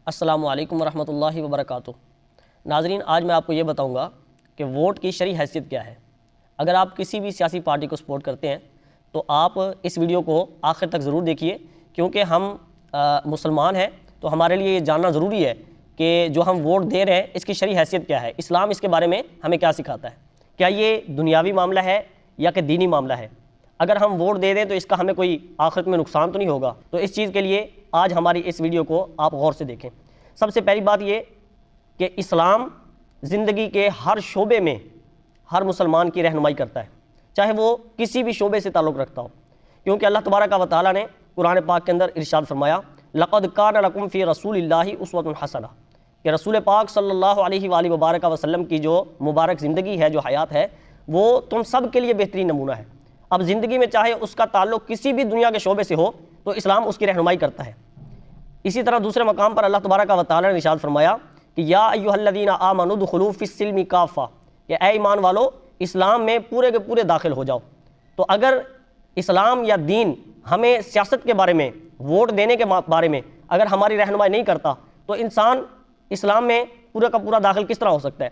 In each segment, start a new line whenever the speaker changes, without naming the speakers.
السلام علیکم ورحمۃ اللہ وبرکاتہ۔ ناظرین، آج میں آپ کو یہ بتاؤں گا کہ ووٹ کی شرعی حیثیت کیا ہے۔ اگر آپ کسی بھی سیاسی پارٹی کو سپورٹ کرتے ہیں تو آپ اس ویڈیو کو آخر تک ضرور دیکھیے، کیونکہ ہم مسلمان ہیں تو ہمارے لیے یہ جاننا ضروری ہے کہ جو ہم ووٹ دے رہے ہیں اس کی شرعی حیثیت کیا ہے، اسلام اس کے بارے میں ہمیں کیا سکھاتا ہے، کیا یہ دنیاوی معاملہ ہے یا کہ دینی معاملہ ہے۔ اگر ہم ووٹ دے دیں تو اس کا ہمیں کوئی آخرت میں نقصان تو نہیں ہوگا، تو اس چیز کے لیے آج ہماری اس ویڈیو کو آپ غور سے دیکھیں۔ سب سے پہلی بات یہ کہ اسلام زندگی کے ہر شعبے میں ہر مسلمان کی رہنمائی کرتا ہے، چاہے وہ کسی بھی شعبے سے تعلق رکھتا ہو، کیونکہ اللہ تبارک و تعالیٰ نے قرآن پاک کے اندر ارشاد فرمایا لَقَدْ كَانَ لَكُمْ فِي رَسُولِ اللَّهِ أُسْوَةٌ حَسَنَةٌ، کہ رسول پاک صلی اللہ علیہ وآلہ وبارک وسلم کی جو مبارک زندگی ہے، جو حیات ہے، وہ تم سب کے لیے بہترین نمونہ ہے۔ اب زندگی میں چاہے اس کا تعلق کسی بھی دنیا کے شعبے سے ہو تو اسلام اس کی رہنمائی کرتا ہے۔ اسی طرح دوسرے مقام پر اللہ تبارک و تعالیٰ نے ارشاد فرمایا کہ یا ایھا الذین آمنوا ادخلوا فی السلم کافہ، کہ اے ایمان والو اسلام میں پورے کے پورے داخل ہو جاؤ۔ تو اگر اسلام یا دین ہمیں سیاست کے بارے میں، ووٹ دینے کے بارے میں اگر ہماری رہنمائی نہیں کرتا تو انسان اسلام میں پورا کا پورا داخل کس طرح ہو سکتا ہے۔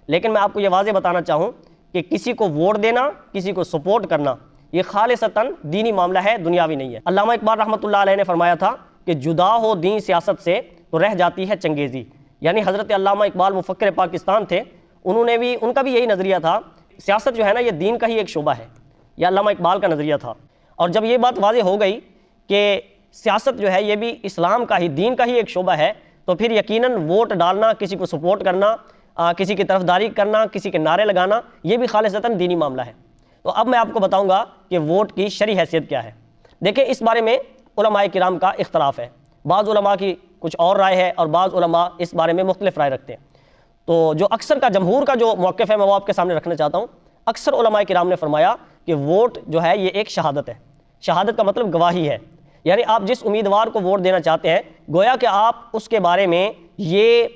لیکن میں آپ کو یہ واضح بتانا چاہوں کہ کسی کو ووٹ دینا، کسی کو سپورٹ کرنا، یہ خالصتاً دینی معاملہ ہے، دنیاوی نہیں ہے۔ علامہ اقبال رحمۃ اللہ علیہ نے فرمایا تھا کہ جدا ہو دین سیاست سے تو رہ جاتی ہے چنگیزی، یعنی حضرت علامہ اقبال مفکر پاکستان تھے، ان کا بھی یہی نظریہ تھا، سیاست جو ہے نا یہ دین کا ہی ایک شعبہ ہے، یہ علامہ اقبال کا نظریہ تھا۔ اور جب یہ بات واضح ہو گئی کہ سیاست جو ہے یہ بھی اسلام کا ہی، دین کا ہی ایک شعبہ ہے، تو پھر یقیناً ووٹ ڈالنا، کسی کو سپورٹ کرنا، کسی کی طرفداری کرنا، کسی کے نعرے لگانا، یہ بھی خالصتاً دینی معاملہ ہے۔ تو اب میں آپ کو بتاؤں گا کہ ووٹ کی شرعی حیثیت کیا ہے۔ دیکھیں، اس بارے میں علماء کرام کا اختلاف ہے، بعض علماء کی کچھ اور رائے ہے اور بعض علماء اس بارے میں مختلف رائے رکھتے ہیں۔ تو جو اکثر کا، جمہور کا جو موقف ہے میں وہ آپ کے سامنے رکھنا چاہتا ہوں۔ اکثر علماء کرام نے فرمایا کہ ووٹ جو ہے یہ ایک شہادت ہے، شہادت کا مطلب گواہی ہے، یعنی آپ جس امیدوار کو ووٹ دینا چاہتے ہیں گویا کہ آپ اس کے بارے میں یہ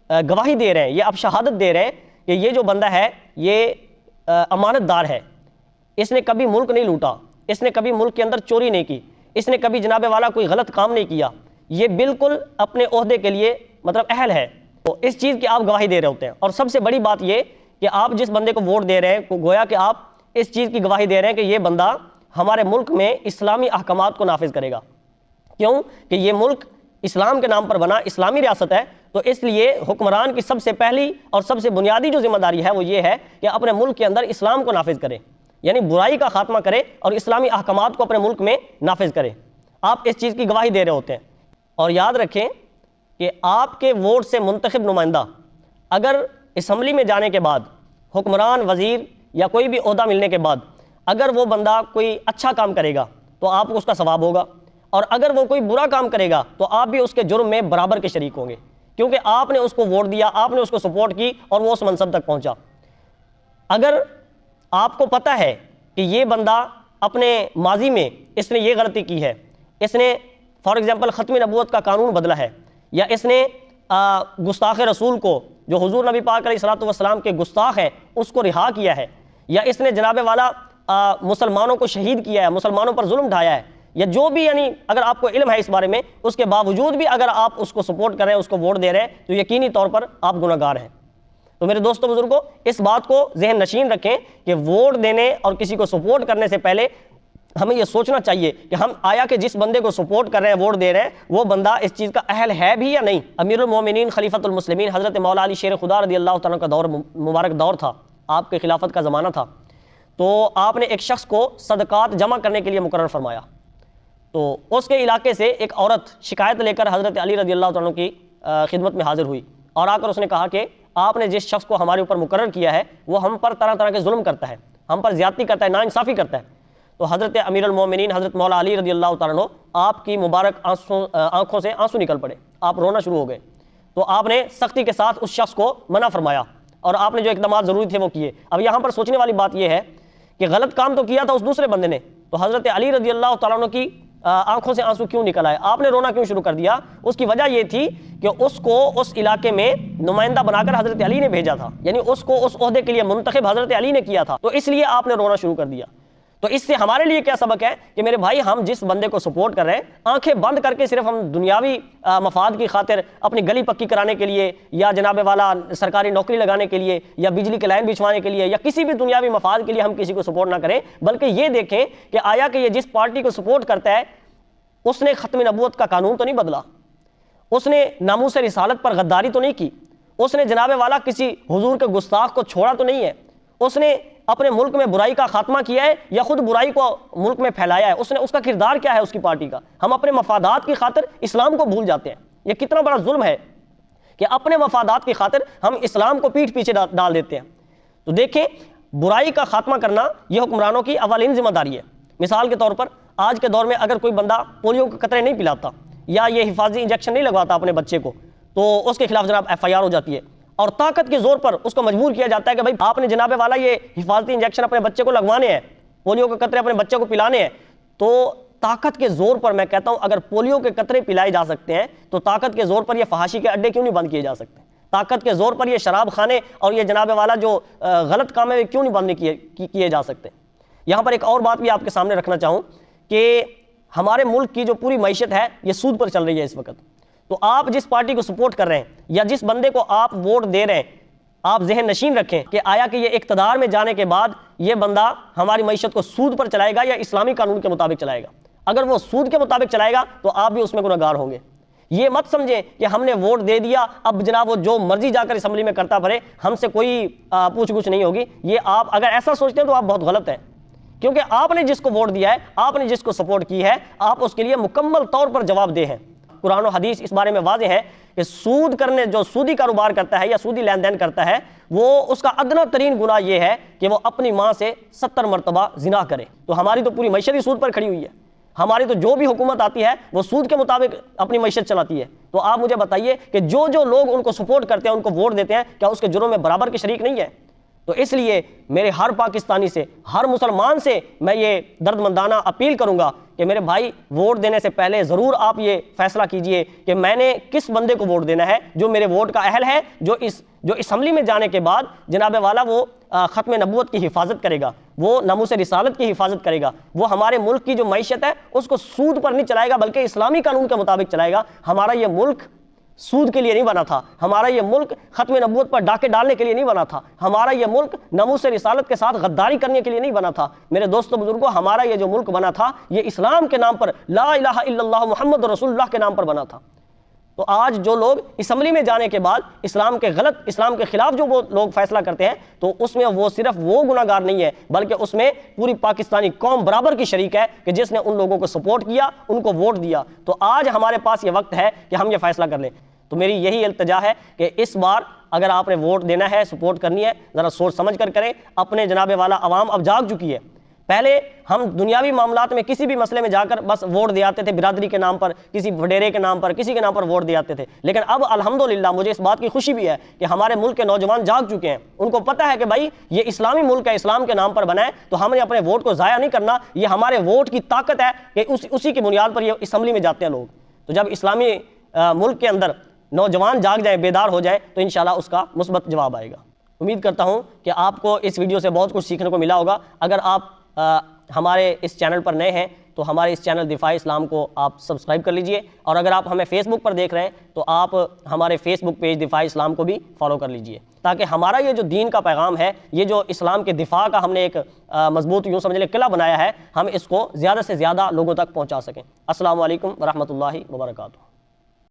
گواہی دے رہے ہیں، یہ آپ شہادت دے رہے ہیں کہ یہ جو بندہ ہے یہ امانت دار ہے، اس نے کبھی ملک نہیں لوٹا، اس نے کبھی ملک کے اندر چوری نہیں کی، اس نے کبھی جناب والا کوئی غلط کام نہیں کیا، یہ بالکل اپنے عہدے کے لیے مطلب اہل ہے۔ تو اس چیز کی آپ گواہی دے رہے ہوتے ہیں۔ اور سب سے بڑی بات یہ کہ آپ جس بندے کو ووٹ دے رہے ہیں گویا کہ آپ اس چیز کی گواہی دے رہے ہیں کہ یہ بندہ ہمارے ملک میں اسلامی احکامات کو نافذ کرے گا۔ کیوں کہ یہ ملک اسلام کے نام پر بنا، اسلامی ریاست ہے، تو اس لیے حکمران کی سب سے پہلی اور سب سے بنیادی جو ذمہ داری ہے وہ یہ ہے کہ اپنے ملک کے اندر اسلام کو نافذ کرے، یعنی برائی کا خاتمہ کرے اور اسلامی احکامات کو اپنے ملک میں نافذ کرے۔ آپ اس چیز کی گواہی دے رہے ہوتے ہیں۔ اور یاد رکھیں کہ آپ کے ووٹ سے منتخب نمائندہ اگر اسمبلی میں جانے کے بعد، حکمران، وزیر یا کوئی بھی عہدہ ملنے کے بعد اگر وہ بندہ کوئی اچھا کام کرے گا تو آپ کو اس کا ثواب ہوگا، اور اگر وہ کوئی برا کام کرے گا تو آپ بھی اس کے جرم میں برابر کے شریک ہوں گے، کیونکہ آپ نے اس کو ووٹ دیا، آپ نے اس کو سپورٹ کی اور وہ اس منصب تک پہنچا۔ اگر آپ کو پتہ ہے کہ یہ بندہ اپنے ماضی میں اس نے یہ غلطی کی ہے، اس نے فار ایگزامپل ختم نبوت کا قانون بدلا ہے، یا اس نے گستاخ رسول کو، جو حضور نبی پاک علیہ الصلوۃ والسلام کے گستاخ ہیں، اس کو رہا کیا ہے، یا اس نے جناب والا مسلمانوں کو شہید کیا ہے، مسلمانوں پر ظلم ڈھایا ہے، یا جو بھی، یعنی اگر آپ کو علم ہے اس بارے میں، اس کے باوجود بھی اگر آپ اس کو سپورٹ کر رہے ہیں، اس کو ووٹ دے رہے ہیں، تو یقینی طور پر آپ گناہ گار ہیں۔ تو میرے دوستوں بزرگوں، اس بات کو ذہن نشین رکھیں کہ ووٹ دینے اور کسی کو سپورٹ کرنے سے پہلے ہمیں یہ سوچنا چاہیے کہ ہم آیا کہ جس بندے کو سپورٹ کر رہے ہیں، ووٹ دے رہے ہیں، وہ بندہ اس چیز کا اہل ہے بھی یا نہیں۔ امیر المومنین خلیفۃ المسلمین حضرت مولا علی شیر خدا رضی اللہ تعالیٰ کا مبارک دور تھا، آپ کے خلافت کا زمانہ تھا، تو آپ نے ایک شخص کو صدقات جمع کرنے کے لیے مقرر فرمایا۔ تو اس کے علاقے سے ایک عورت شکایت لے کر حضرت علی رضی اللہ تعالیٰ کی خدمت میں حاضر ہوئی اور آ کر اس نے کہا کہ آپ نے جس شخص کو ہمارے اوپر مقرر کیا ہے وہ ہم پر طرح طرح کے ظلم کرتا ہے، ہم پر زیادتی کرتا ہے، ناانصافی کرتا ہے۔ تو حضرت امیر المومنین حضرت مولا علی رضی اللہ تعالیٰ عنہ، آپ کی مبارک آنکھوں سے آنسو نکل پڑے، آپ رونا شروع ہو گئے۔ تو آپ نے سختی کے ساتھ اس شخص کو منع فرمایا اور آپ نے جو اقدامات ضروری تھے وہ کیے۔ اب یہاں پر سوچنے والی بات یہ ہے کہ غلط کام تو کیا تھا اس دوسرے بندے نے، تو حضرت علی رضی اللہ تعالیٰ عنہ کی آنکھوں سے آنسو کیوں نکل آئے، آپ نے رونا کیوں شروع کر دیا؟ اس کی وجہ یہ تھی کہ اس کو اس علاقے میں نمائندہ بنا کر حضرت علی نے بھیجا تھا، یعنی اس کو اس عہدے کے لیے منتخب حضرت علی نے کیا تھا، تو اس لیے آپ نے رونا شروع کر دیا۔ تو اس سے ہمارے لیے کیا سبق ہے کہ میرے بھائی ہم جس بندے کو سپورٹ کر رہے ہیں آنکھیں بند کر کے صرف ہم دنیاوی مفاد کی خاطر اپنی گلی پکی کرانے کے لیے یا جناب والا سرکاری نوکری لگانے کے لیے یا بجلی کے لائن بچھوانے کے لیے یا کسی بھی دنیاوی مفاد کے لیے ہم کسی کو سپورٹ نہ کریں، بلکہ یہ دیکھیں کہ آیا کہ یہ جس پارٹی کو سپورٹ کرتا ہے اس نے ختم نبوت کا قانون تو نہیں بدلا، اس نے ناموس رسالت پر غداری تو نہیں کی، اس نے جناب والا کسی حضور کے گستاخ کو چھوڑا تو نہیں ہے، اس نے اپنے ملک میں برائی کا خاتمہ کیا ہے یا خود برائی کو ملک میں پھیلایا ہے، اس کا کردار کیا ہے اس کی پارٹی کا؟ ہم اپنے مفادات کی خاطر اسلام کو بھول جاتے ہیں۔ یہ کتنا بڑا ظلم ہے کہ اپنے مفادات کی خاطر ہم اسلام کو پیٹھ پیچھے ڈال دیتے ہیں۔ تو دیکھیں، برائی کا خاتمہ کرنا یہ حکمرانوں کی اولین ذمہ داری ہے۔ مثال کے طور پر آج کے دور میں اگر کوئی بندہ پولیو کے قطرے نہیں پلاتا یا یہ حفاظتی انجیکشن نہیں لگواتا اپنے بچے کو، تو اس کے خلاف جناب FIR ہو جاتی ہے، اور طاقت کے زور پر اس کو مجبور کیا جاتا ہے کہ بھائی آپ نے جناب والا یہ حفاظتی انجیکشن اپنے بچے کو لگوانے ہیں، پولیو کے قطرے اپنے بچے کو پلانے ہیں۔ تو طاقت کے زور پر میں کہتا ہوں اگر پولیو کے قطرے پلائے جا سکتے ہیں تو طاقت کے زور پر یہ فحاشی کے اڈے کیوں نہیں بند کیے جا سکتے؟ طاقت کے زور پر یہ شراب خانے اور یہ جناب والا جو غلط کام ہے کیوں نہیں بند کیے جا سکتے؟ یہاں پر ایک اور بات بھی آپ کے سامنے رکھنا چاہوں کہ ہمارے ملک کی جو پوری معیشت ہے یہ سود پر چل رہی ہے اس وقت۔ تو آپ جس پارٹی کو سپورٹ کر رہے ہیں یا جس بندے کو آپ ووٹ دے رہے ہیں، آپ ذہن نشین رکھیں کہ آیا کہ یہ اقتدار میں جانے کے بعد یہ بندہ ہماری معیشت کو سود پر چلائے گا یا اسلامی قانون کے مطابق چلائے گا؟ اگر وہ سود کے مطابق چلائے گا تو آپ بھی اس میں گنہگار ہوں گے۔ یہ مت سمجھیں کہ ہم نے ووٹ دے دیا اب جناب وہ جو مرضی جا کر اسمبلی میں کرتا پھرے، ہم سے کوئی پوچھ گچھ نہیں ہوگی۔ یہ آپ اگر ایسا سوچتے ہیں تو آپ بہت غلط ہیں، کیونکہ آپ نے جس کو ووٹ دیا ہے، آپ نے جس کو سپورٹ کی ہے، آپ اس کے لیے مکمل طور پر جواب دہ ہیں۔ قرآن و حدیث اس بارے میں واضح ہے کہ جو سودی کاروبار کرتا ہے یا سودی لین دین کرتا ہے، وہ اس کا ادنا ترین گناہ یہ ہے کہ وہ اپنی ماں سے 70 مرتبہ زنا کرے۔ تو ہماری تو پوری معیشت ہی سود پر کھڑی ہوئی ہے، ہماری تو جو بھی حکومت آتی ہے وہ سود کے مطابق اپنی معیشت چلاتی ہے۔ تو آپ مجھے بتائیے کہ جو لوگ ان کو سپورٹ کرتے ہیں، ان کو ووٹ دیتے ہیں، کیا اس کے جرم میں برابر کے شریک نہیں ہے؟ تو اس لیے میرے ہر پاکستانی سے، ہر مسلمان سے میں یہ درد مندانہ اپیل کروں گا کہ میرے بھائی ووٹ دینے سے پہلے ضرور آپ یہ فیصلہ کیجئے کہ میں نے کس بندے کو ووٹ دینا ہے جو میرے ووٹ کا اہل ہے، جو اسمبلی میں جانے کے بعد جناب والا وہ ختم نبوت کی حفاظت کرے گا، وہ ناموس رسالت کی حفاظت کرے گا، وہ ہمارے ملک کی جو معیشت ہے اس کو سود پر نہیں چلائے گا بلکہ اسلامی قانون کے مطابق چلائے گا۔ ہمارا یہ ملک سود کے لیے نہیں بنا تھا، ہمارا یہ ملک ختم نبوت پر ڈاکے ڈالنے کے لیے نہیں بنا تھا، ہمارا یہ ملک ناموس رسالت کے ساتھ غداری کرنے کے لیے نہیں بنا تھا۔ میرے دوستو بزرگوں، ہمارا یہ جو ملک بنا تھا یہ اسلام کے نام پر، لا الہ الا اللہ محمد رسول اللہ کے نام پر بنا تھا۔ تو آج جو لوگ اسمبلی میں جانے کے بعد اسلام کے خلاف جو وہ لوگ فیصلہ کرتے ہیں، تو اس میں وہ صرف وہ گناہگار نہیں ہے بلکہ اس میں پوری پاکستانی قوم برابر کی شریک ہے کہ جس نے ان لوگوں کو سپورٹ کیا، ان کو ووٹ دیا۔ تو آج ہمارے پاس یہ وقت ہے کہ ہم یہ فیصلہ کر لیں۔ تو میری یہی التجا ہے کہ اس بار اگر آپ نے ووٹ دینا ہے، سپورٹ کرنی ہے، ذرا سوچ سمجھ کر کریں۔ اپنے جناب والا عوام اب جاگ چکی ہے۔ پہلے ہم دنیاوی معاملات میں کسی بھی مسئلے میں جا کر بس ووٹ دے آتے تھے، برادری کے نام پر، کسی وڈیرے کے نام پر، کسی کے نام پر ووٹ دے آتے تھے، لیکن اب الحمدللہ مجھے اس بات کی خوشی بھی ہے کہ ہمارے ملک کے نوجوان جاگ چکے ہیں۔ ان کو پتہ ہے کہ بھائی یہ اسلامی ملک ہے، اسلام کے نام پر بنا ہے، تو ہم نے اپنے ووٹ کو ضائع نہیں کرنا۔ یہ ہمارے ووٹ کی طاقت ہے کہ اسی کی بنیاد پر یہ اسمبلی میں جاتے ہیں لوگ۔ تو جب اسلامی ملک کے اندر نوجوان جاگ جائیں، بیدار ہو جائے، تو انشاءاللہ اس کا مثبت جواب آئے گا۔ امید کرتا ہوں کہ آپ کو اس ویڈیو سے بہت کچھ سیکھنے کو ملا ہوگا۔ اگر آپ ہمارے اس چینل پر نئے ہیں تو ہمارے اس چینل دفاع اسلام کو آپ سبسکرائب کر لیجئے، اور اگر آپ ہمیں فیس بک پر دیکھ رہے ہیں تو آپ ہمارے فیس بک پیج دفاع اسلام کو بھی فالو کر لیجئے، تاکہ ہمارا یہ جو دین کا پیغام ہے، یہ جو اسلام کے دفاع کا ہم نے ایک مضبوط یوں سمجھ لیں قلعہ بنایا ہے، ہم اس کو زیادہ سے زیادہ لوگوں تک پہنچا سکیں۔ السلام علیکم ورحمۃ اللہ وبرکاتہ۔